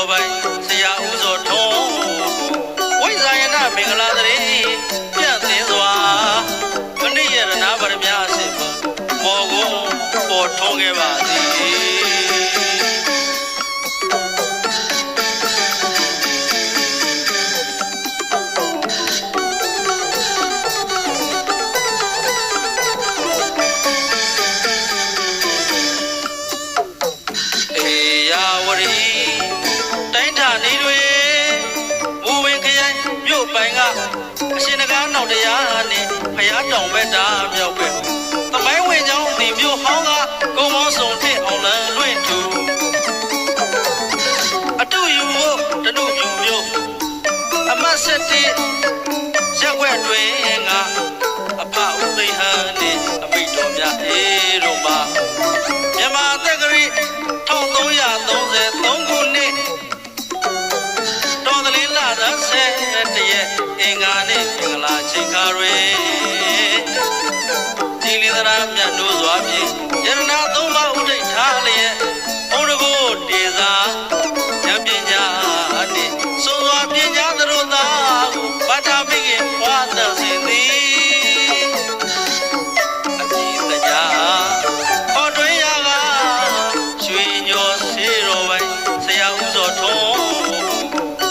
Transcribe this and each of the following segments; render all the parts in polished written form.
တော်ပိုင်ဆရာဦးစောထွန်းဝိဇာယနာမင်္ဂလာတရေပြန့်သင်းစွာမနေ့ရတနာဗရမအစစ်မော်ကိုပေါ်ထွန်းခဲ့ပါသည်အရှင်နဂါနောက်တရားနဲ့ဖျားတောင်ဘက်တာမြောက်ပဲသမိုင်းဝင်ကြောင်းဒီမျိုးဟောင်းကကုန်းမောင်းဆောင်ထစ်အောင်လန်လွင့်ထူအတူယူဖို့တနုယူမျိုးအမတ်ဆက်တဲ့ရက်ွက်တွင်ငါအဖဥသိဟန်နဲ့အမိတော်များအေးတို့မှာမြန်မာတက္ကရီ1333ခုနှစ်တော်တလင်းလာတဲ့10ရက်အင်္ဂါနေ့မင်္ဂလာချိန်ခါတွေဒီလင်္ကာမြတ်တို့စွာဖြင့်ယရနာသုံးပါးဥဒိဋ္ဌာလျက်ဘုံတကုတေသာဉာဏ်ပညာနှင့်စွန်စွာပညာသတို့သာကိုဘာသာမိခင်ဘွားသစဉ်သည်အကြည်တရားဟောတွင်ရကရွှေညောဆေးတော်ပိုင်ဆရာဦးစောထွန်း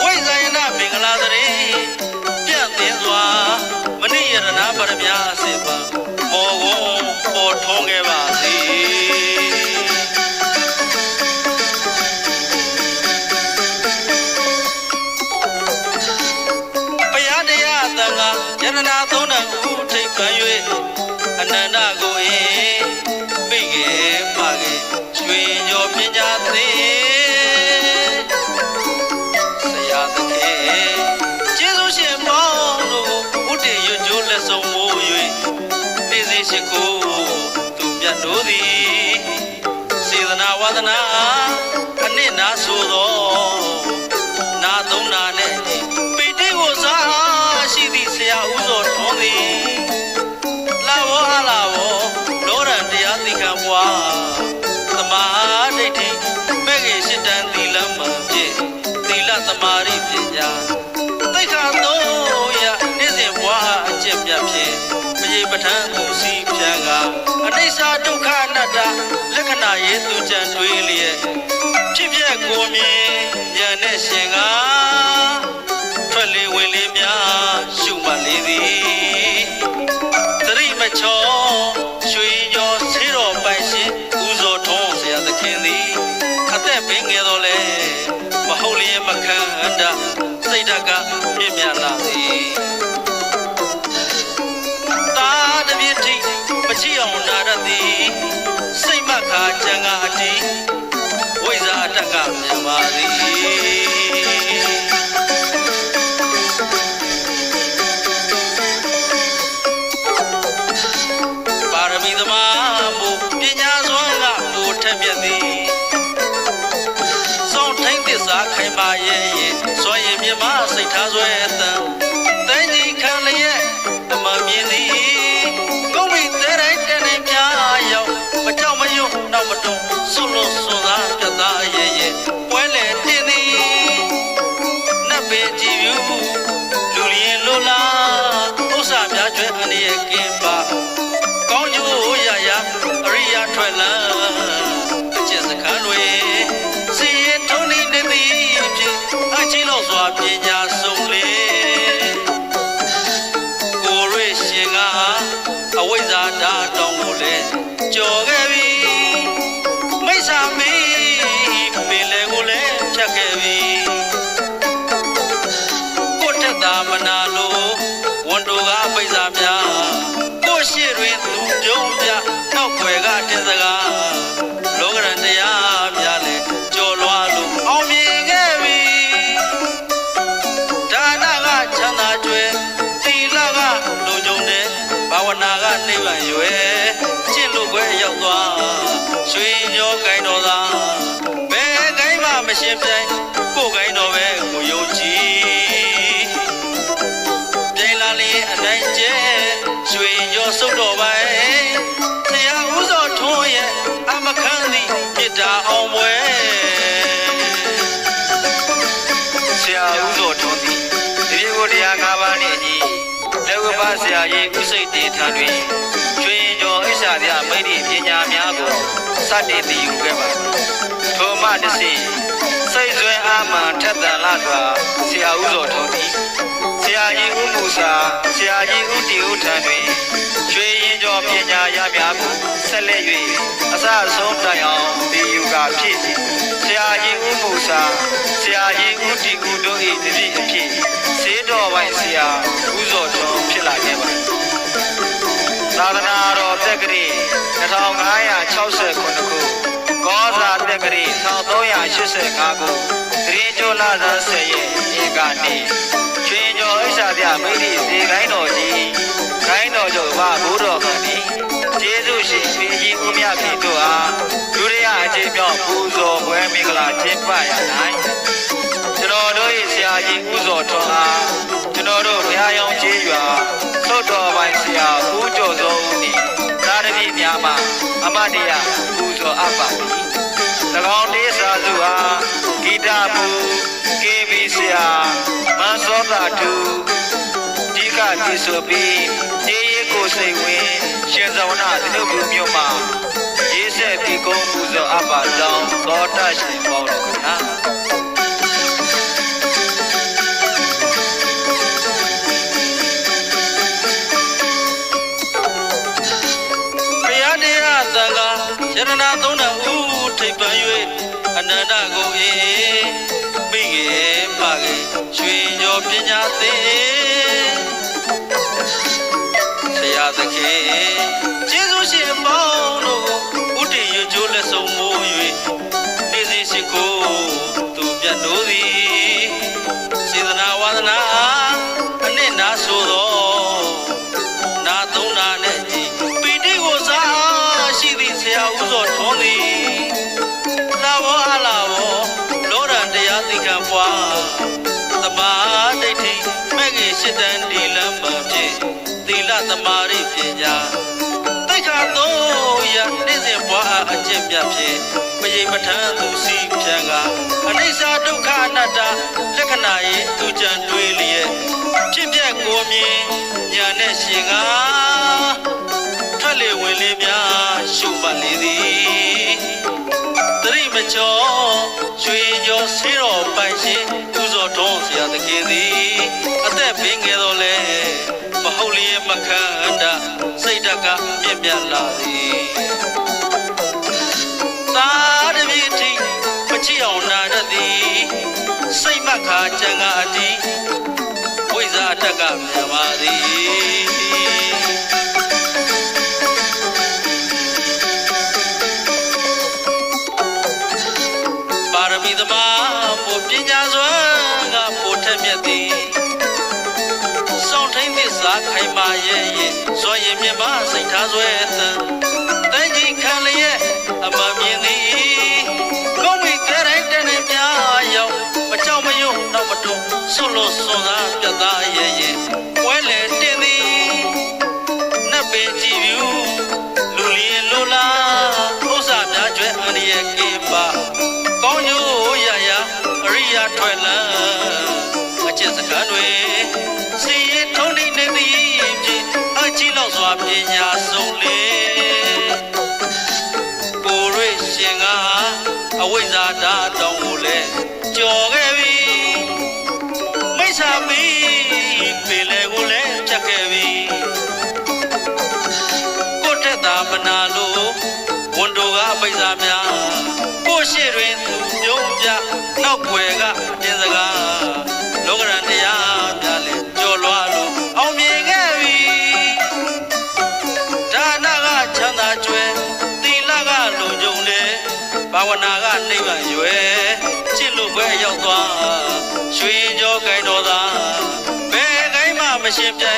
ဝိဇာယနာမင်္ဂလာတရေပြန့်သင်းစွာမနေ့ရတနာဗရမအစစ်ပါမော်ကိုပေါ်ထွန်းခဲ့ပါသည်ဘုရားတရားသံဃာယတနာသုံးတန်ခုထိပ်ပန်၍အနန္တကိုပိကေပါကေရွှေညောပညာသည်ဆရာသခင်ကျေးဇူးရှင်ပေါင်းတို့ဥတည်ရွတ်ကြိုးလက်ဆုံးမိုး၍တေစီရှိကိုသူမြတ်တို့သည်စေတနာဝါဒနာအနစ်နာဆိုသောနာသုံးနာနဲ့ပိတိကိုစားရှိသည့်ဆရာဦးစောထွန်းသည်လာဘောအလာဘောလောရန်တရားသိခံပွားသမာဓိဋ္ဌိမဲ့ခင်ရှစ်တန်သီလမှဖြင့်သီလသမာဓိပညာသိက္ခာသုံးရနေ့စဉ်ဘွားအကျင့်ပြဖြင့်မရေပဋ္ဌာန်းသူစီဖြံကအနိစ္စဒုက္ခအနတ္တလက္ခဏာရေးသူကြံတွေးလျက်ဖြစ်ပြက်ကိုမြင်ဉာဏ်နဲ့ရှင်ကထွက်လေဝင်လေများရှုမှတ်လေသည်သတိမချောရွှေညောဆေးတော်ပိုင်ရှင်ဦးစောထွန်းဆရာသခင်သည်အသက်ပင်ငယ်တော်လဲမဟုတ်လျင်မခံအန္တစိတ်ဓာတ်ကမြင့်မြတ်လာသည်တာတပြည့်ထိမရှိအောင်နာရသည်စိတ်မခါကြံကအတီးဝိဇ္ဇာတက်ကမြန်ပါသည်ပါရမီသမားမူပညာစွမ်းကမူထက်မြက်သည်စောင့်ထိန်သစ္စာခိုင်ပါရဲ့စွမ်းရည်မြမစိတ်ထားစွဲအတန်တဲကြီးခံလျက်အမှန်မြင်သည်ကိုမိတဲတိုင်းတဲတိုင်းပြရောက်မကြောက်မရွံ့နောက်မတုံဆွလို့ဆွသာပြသားရဲ့ပွဲလေတင်သည်နတ်ပေကြည်ယူလူလျင်လိုလားဥစ္စာများကျွဲအန္တရာယ်ကင်းပါကောင်းကျိုးရရအရိယာထွက်လန်းအကျင့်စခန်းတွေစီရင်ထုံးနေသည်ဖြင့်အချင်းလို့စွာပညာဆုံးလေကိုရွေရှင်ကအဝိဇ္ဇာဓာတ်တောင်းကိုလေကြော်ခဲ့ပြီမိစ္ဆာမီပင်လေကိုလေဖြတ်ခဲ့ပြီကိုထက်သာမနာလို့ဝန်တို့ကပိစ္ဆာများကိုရှိတွင်သူပြုံးပြနောက်ွယ်ကတင်စကားလောကရန်တရားများလေကြော်လွားလို့အောင်မြင်ခဲ့ပြီဒါနကချမ်းသာကျွဲသီလကလုံခြုံတယ်ဘာဝနာကနိဗ္ဗာန်ရွယ်ကျင့်လို့ခွဲရောက်သွားရွှေညောကိုင်းတော်သာဘယ်ကိုင်းမှမရှင်းပြိုင်ကိုယ်ကိုင်းတော်ပဲကိုယုံကြည်ပြိုင်လာလေအတိုင်းကျဲရွှေညောစုတ်တော်ပိုင်ဆရာဦးစောထွန်းရဲ့အမခန်းသည်မေတ္တာအောင်ပွဲ ဆရာကြီးဥစိတ်တေထံတွင်ကျွေးကျော်ဣစ္ဆာပြမိတ်တိပညာများကိုစတင်သိယူခဲ့ပါသည်ထိုမှတစ်စီစိတ်ဆွဲအာမန်ထက်သန်လာစွာဆရာဥစောထွန်းသည်ဆရာကြီးဥမူစာဆရာကြီးဥတီဥထံတွင်ကျွေးရင်ကျော်ပညာရများကိုဆက်လက်၍အစအဆုံးတိုင်အောင်သိယူကာဖြစ်သည်ဆရာကြီးဥမူစာဆရာကြီးဥတီဥတို့၏တပည့်အဖြစ်စေတော်ပိုင်းဆရာဥစောထွန်းဖြစ်လာခဲ့ပါသည်သာသနာတော်တက္ကရီ2569ခုကောဇာတက္ကရီ1385ခုတရင်ကျော်လာဇန်10ရက်ဧကနေ့ချွေကျော်ဣစ္ဆာပြမိတ်တိဇေကိုင်းတော်ကြီးဂိုင်းတော်ချုပ်ဘာဘိုးတော်ခင်သည်ကျေးဇူးရှင်ရှင်ကြီးဦးမြတ်ပြည်တို့အားဒုတိယအကြိမ်မြောက်ပူဇော်ပွဲမင်္ဂလာကျင်းပရ၌ကျွန်တော်တို့၏ဆရာကြီးဦးစောထွန်းအားကျွန်တော်တို့ဘုရားရောင်ကျေးရွာသုတ်တော်ပိုင်းဆရာဦးကျော်စောဦးနှင့်သာရဏီများမှအမတ်တရားပူဇော်အပ်ပါသည်၎င်းတေးစာစုအားဂီတပူ KB ဆရာမန်စောတာတူဒီကတိဆိုပြီးတေးရကိုစိတ်ဝင်ရှင်ဇဝနာသနုပြုမြို့မှာရေးဆက်ပြီးကုန်းပူဇော်အပ်ပါကြောင်းသောတရှင်ပေါင်းတော်ခင်ဗျာသံဃာယရဏသုံးတော်ဦးထိပ်ပန်၍အနန္တကိုအေးမိငယ်ပါကေရွှေကျော်ပညာသိဆရာသခင်ကျေးဇူးရှင်ပေါင်းတို့ကိုဥတည်ရကျိုးလက်ဆုံးမိုး၍နေစဉ်ရှိကိုသူပြတ်တို့သည်စေတနာဝါဒနာအနစ်နာဆိုသောနာသုံးနာနဲ့ပီတိကိုစားရှိသည့်ဆရာဦးစောထွန်းသည်လာဘောအလာဘောလောရန်တရားသိခံပွားသမာဓိဋ္ဌိမဲ့ငယ်ရှစ်တန်ဒီလမ်းမှာဖြင့်သီလသမာဓိပညာသိက္ခာသုံးရနေ့စဉ်ပွားအကျင့်ပြဖြင့်မရေမထမ်းသူစီဖြံကအနိစ္စဒုက္ခအနတ္တလက္ခဏာ၏သူကြံတွေးလျက်ဖြစ်ပြက်ကိုမြင်ညာနဲ့ရှင်ကထွက်လေဝင်လေများရှုမှတ်လေသည်သတိမချောရွှေကျော်ဆေးတော်ပိုင်ရှင်ဥဇော်တော်ဆရာသခင်သည်အသက်ပင်ငယ်တော်လဲမဟုတ်လျက်မခန္ဓာစိတ်ဓာတ်ကပြည့်ပြတ်လာသည်သာတပည့်တိမချီအောင်နာတတ်သည်စိတ်မခါကြံကအတီးဝိဇ္ဇာတက်ကမြပါသည်ပါရမီသမားပိုပညာစွမ်းကပိုထက်မြက်သည်စောင့်ထိန်သစ္စာခိုင်မာရဲ့စွမ်းရည်မြတ်မစိတ်ထားစွဲသံတန်ကြီးခံလျက်အမှန်မြင်သည်ကောင်းပြီကြတဲ့တနေ့များရောက်မကြောက်မရွံ့တော့မတုံဆွလို့စွန်စားပြတ်သားရဲ့ပွဲလေတင်သည်နတ်ပင်ကြည်ပြူလူလျင်လိုလားဥစ္စာများကျွဲအန္တရာယ်ကင်းပါကောင်းကျိုးရရအရိယာထွက်လန်းအကျင့်စကားတွေစီရင်ထုံးနေနေသည်ဖြင့်အကြည့်လောက်စွာပညာဆုံးလေကိုရွေရှင်ကအဝိဇ္ဇာဓာတ်တောင်းကိုလဲကြော်ခဲ့ပြီမိစ္ဆာမီပင်လေကိုလဲချက်ခဲ့ပြီကိုထက်သာမနာလို့ဝန်တို့ကပိစ္ဆာများကိုရှိတွင်သူပြုံးပြနောက်ွယ်ကတင်းစကားလောကရန်တရားများလဲကြော်လွားလို့အောင်မြင်ခဲ့ပြီဒါနကချမ်းသာကျွဲသီလကလုံခြုံတယ်ဘာဝနာကနိဗ္ဗာန်ရွယ်ချစ်လို့ပဲရောက်သွားရွှေကျော်ကိုင်းတော်သာဘယ်ကိုင်းမှမရှင်ပြိုင်